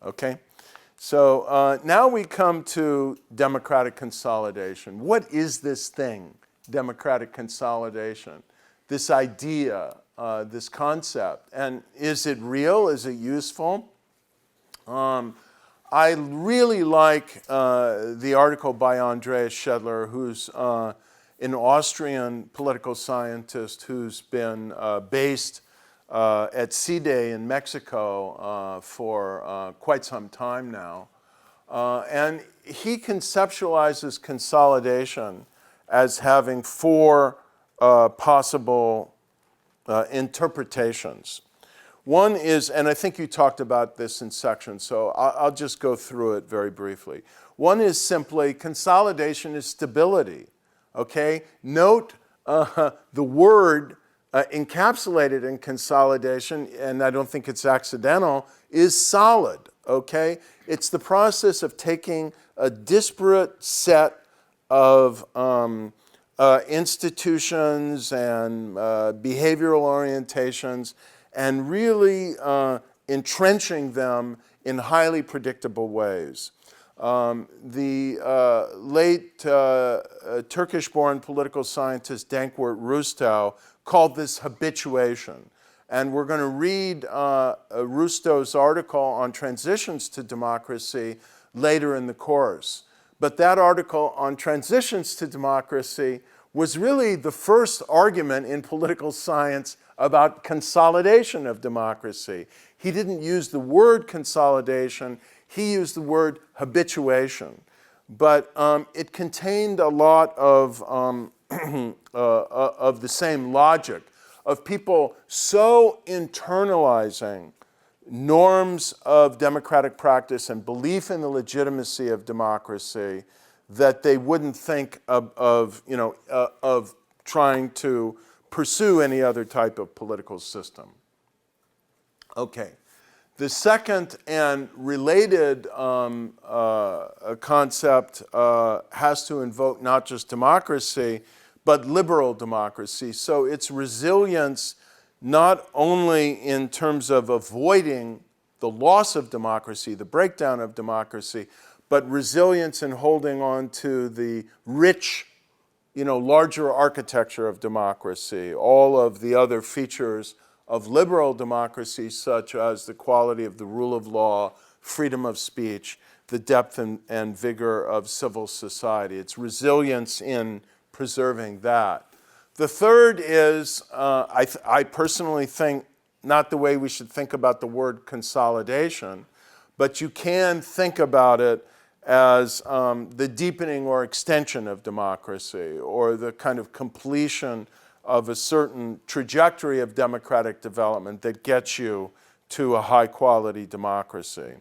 okay? So now we come to democratic consolidation. What is this thing, democratic consolidation? This idea, this concept, and is it real? Is it useful? I really like the article by Andreas Schedler, who's an Austrian political scientist who's been based at CIDE in Mexico for quite some time now. And he conceptualizes consolidation as having four possible interpretations. One is, and I think you talked about this in sections, so I'll just go through it very briefly. One is simply consolidation is stability, okay? Note the word encapsulated in consolidation, and I don't think it's accidental, is solid, okay? It's the process of taking a disparate set of institutions and behavioral orientations and really entrenching them in highly predictable ways. The late Turkish-born political scientist Dankwart Rustow called this habituation. And we're going to read Rustow's article on transitions to democracy later in the course. But that article on transitions to democracy was really the first argument in political science about consolidation of democracy. He didn't use the word consolidation, he used the word habituation. But it contained a lot of the same logic, of people so internalizing norms of democratic practice and belief in the legitimacy of democracy that they wouldn't think of trying to pursue any other type of political system. Okay. The second and related concept has to invoke not just democracy, but liberal democracy. So its resilience not only in terms of avoiding the loss of democracy, the breakdown of democracy, but resilience in holding on to the rich, larger architecture of democracy, all of the other features of liberal democracy, such as the quality of the rule of law, freedom of speech, the depth and vigor of civil society. It's resilience in preserving that. The third is, I personally think, not the way we should think about the word consolidation, but you can think about it as the deepening or extension of democracy, or the kind of completion of a certain trajectory of democratic development that gets you to a high-quality democracy.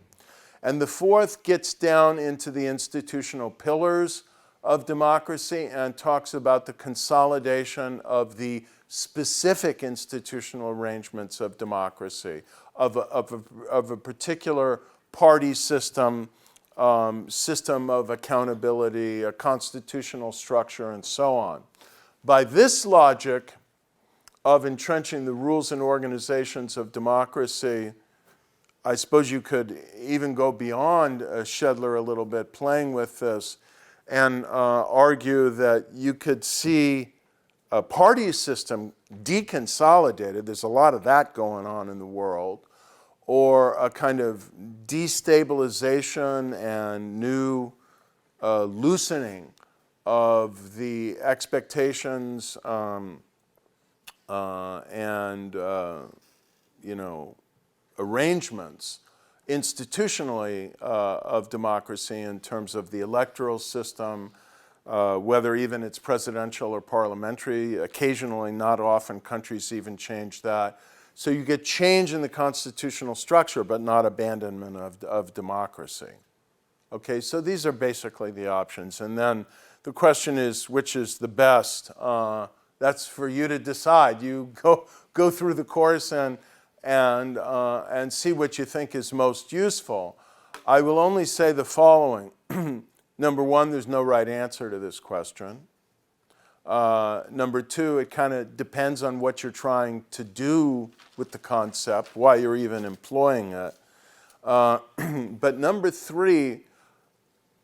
And the fourth gets down into the institutional pillars of democracy and talks about the consolidation of the specific institutional arrangements of democracy, of a particular party system, system of accountability, a constitutional structure, and so on. By this logic of entrenching the rules and organizations of democracy, I suppose you could even go beyond Schedler a little bit, playing with this, and argue that you could see a party system deconsolidated, there's a lot of that going on in the world, or a kind of destabilization and new loosening of the expectations and arrangements institutionally of democracy in terms of the electoral system, whether even it's presidential or parliamentary. Occasionally, not often, countries even change that. So you get change in the constitutional structure, but not abandonment of democracy. Okay, so these are basically the options. And then the question is, which is the best? That's for you to decide. You go through the course and see what you think is most useful. I will only say the following. Number one, there's no right answer to this question. Number two, it kind of depends on what you're trying to do with the concept, why you're even employing it. But number three,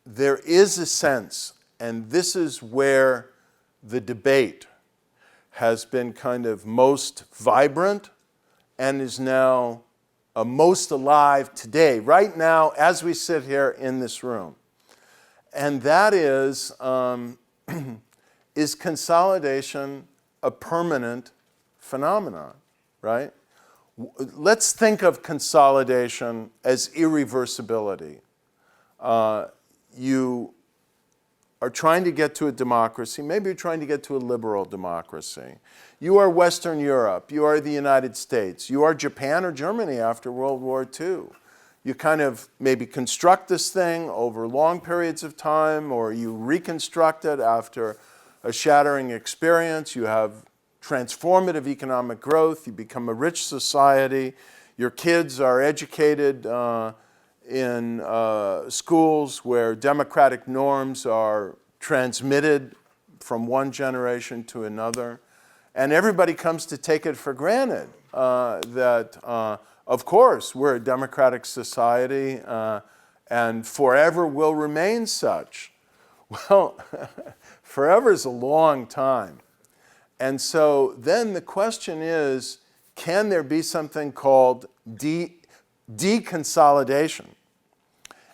there is a sense, and this is where the debate has been kind of most vibrant and is now most alive today, right now, as we sit here in this room. And that is, is consolidation a permanent phenomenon, right? Let's think of consolidation as irreversibility. You are trying to get to a democracy, maybe you're trying to get to a liberal democracy. You are Western Europe, you are the United States, you are Japan or Germany after World War II. You kind of maybe construct this thing over long periods of time, or you reconstruct it after a shattering experience. You have transformative economic growth, you become a rich society, your kids are educated in schools where democratic norms are transmitted from one generation to another. And everybody comes to take it for granted that, of course, we're a democratic society and forever will remain such. Well, forever is a long time. And so then the question is, can there be something called deconsolidation?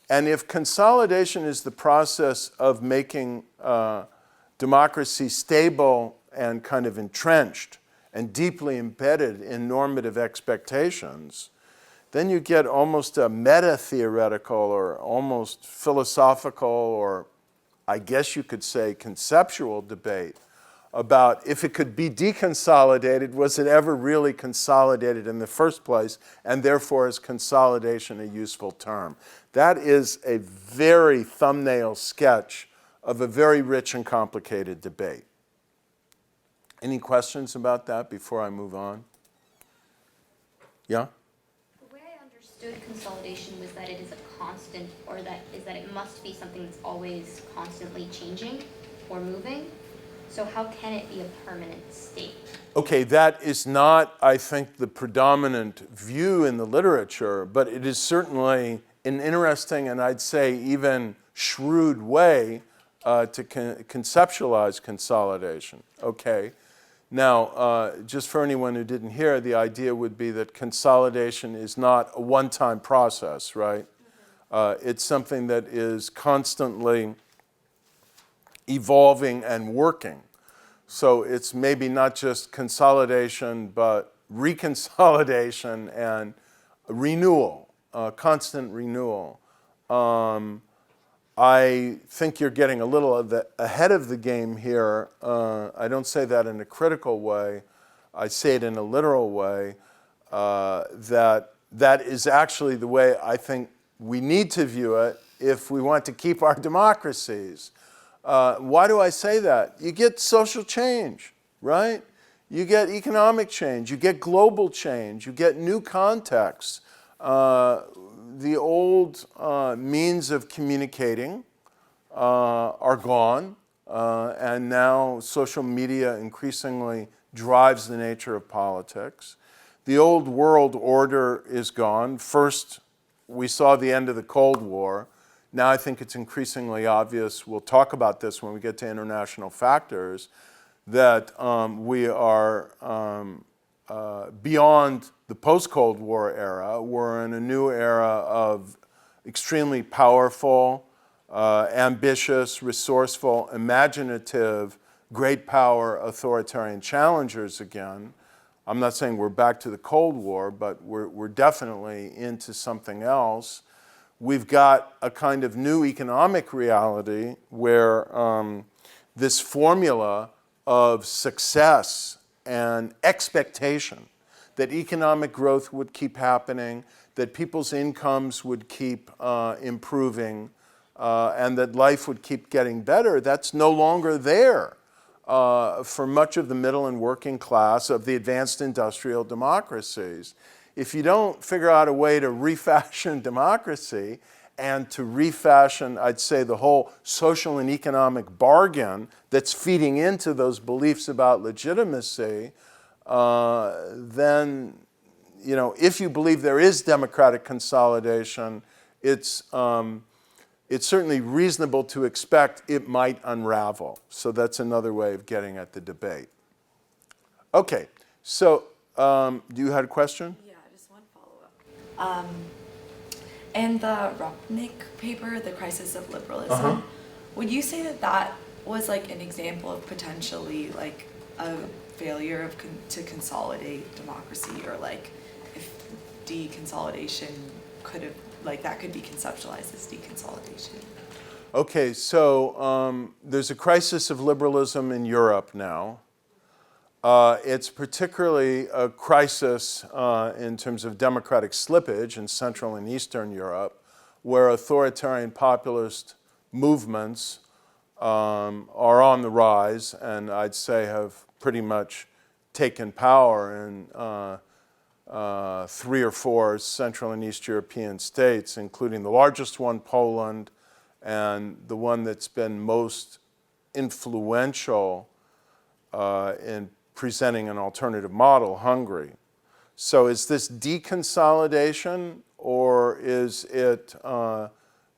And if consolidation is the process of making democracy stable and kind of entrenched and deeply embedded in normative expectations, then you get almost a meta-theoretical or almost philosophical, or I guess you could say conceptual debate about if it could be deconsolidated, was it ever really consolidated in the first place, and therefore is consolidation a useful term? That is a very thumbnail sketch of a very rich and complicated debate. Any questions about that before I move on? Yeah? The way I understood consolidation was that it is a constant, or that it must be something that's always constantly changing or moving. So how can it be a permanent state? Okay, that is not, I think, the predominant view in the literature, but it is certainly an interesting and I'd say even shrewd way to conceptualize consolidation. Okay. Now, just for anyone who didn't hear, the idea would be that consolidation is not a one-time process, right? It's something that is constantly evolving and working. So it's maybe not just consolidation, but reconsolidation and renewal, constant renewal. I think you're getting a little ahead of the game here. I don't say that in a critical way. I say it in a literal way, that is actually the way I think we need to view it if we want to keep our democracies. Why do I say that? You get social change, right? You get economic change, you get global change, you get new contexts. The old means of communicating are gone, and now social media increasingly drives the nature of politics. The old world order is gone. First, we saw the end of the Cold War. Now I think it's increasingly obvious, we'll talk about this when we get to international factors, that we are beyond the post-Cold War era. We're in a new era of extremely powerful, ambitious, resourceful, imaginative, great power authoritarian challengers again. I'm not saying we're back to the Cold War, but we're definitely into something else. We've got a kind of new economic reality where this formula of success and expectation that economic growth would keep happening, that people's incomes would keep improving, and that life would keep getting better, that's no longer there for much of the middle and working class of the advanced industrial democracies. If you don't figure out a way to refashion democracy and to refashion, I'd say, the whole social and economic bargain that's feeding into those beliefs about legitimacy, then if you believe there is democratic consolidation, it's certainly reasonable to expect it might unravel. So that's another way of getting at the debate. Okay, so you had a question? Yeah, just one follow-up. In the Rupnik paper, The Crisis of Liberalism, would you say that that was like an example of potentially like a failure of to consolidate democracy, or like if deconsolidation could have, like that could be conceptualized as deconsolidation? Okay, so there's a crisis of liberalism in Europe now. It's particularly a crisis in terms of democratic slippage in Central and Eastern Europe, where authoritarian populist movements are on the rise, and I'd say have pretty much taken power in 3 or 4 Central and East European states, including the largest one, Poland, and the one that's been most influential in presenting an alternative model, Hungary. So is this deconsolidation, or is it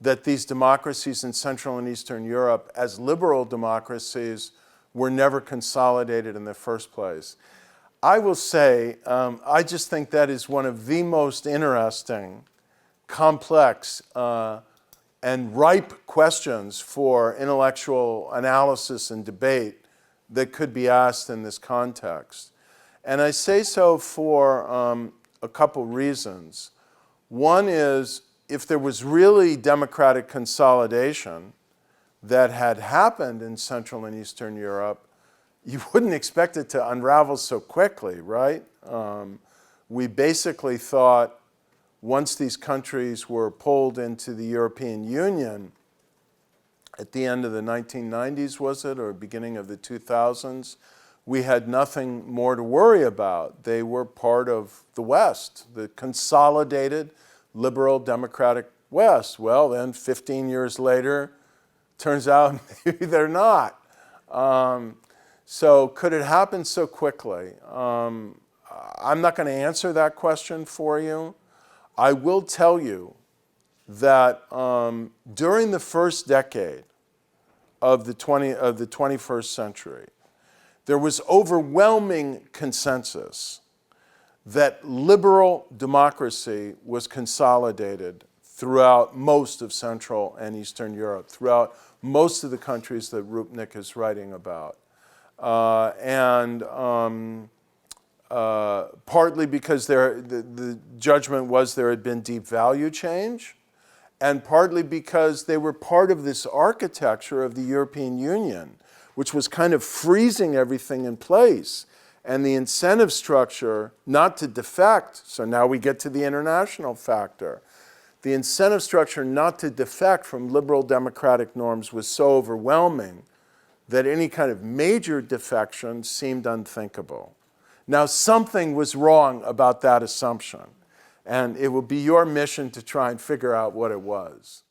that these democracies in Central and Eastern Europe, as liberal democracies, were never consolidated in the first place? I will say, I just think that is one of the most interesting, complex, and ripe questions for intellectual analysis and debate that could be asked in this context. And I say so for a couple reasons. One is, if there was really democratic consolidation that had happened in Central and Eastern Europe, you wouldn't expect it to unravel so quickly, right? We basically thought once these countries were pulled into the European Union at the end of the 1990s, was it, or beginning of the 2000s, we had nothing more to worry about. They were part of the West, the consolidated liberal democratic West. Well, then 15 years later, turns out maybe they're not. So could it happen so quickly? I'm not going to answer that question for you. I will tell you that during the first decade of the 21st century, there was overwhelming consensus that liberal democracy was consolidated throughout most of Central and Eastern Europe, throughout most of the countries that Rupnik is writing about. Partly because the judgment was there had been deep value change, and partly because they were part of this architecture of the European Union, which was kind of freezing everything in place. And the incentive structure not to defect, so now we get to the international factor. The incentive structure not to defect from liberal democratic norms was so overwhelming that any kind of major defection seemed unthinkable. Now, something was wrong about that assumption, and it will be your mission to try and figure out what it was.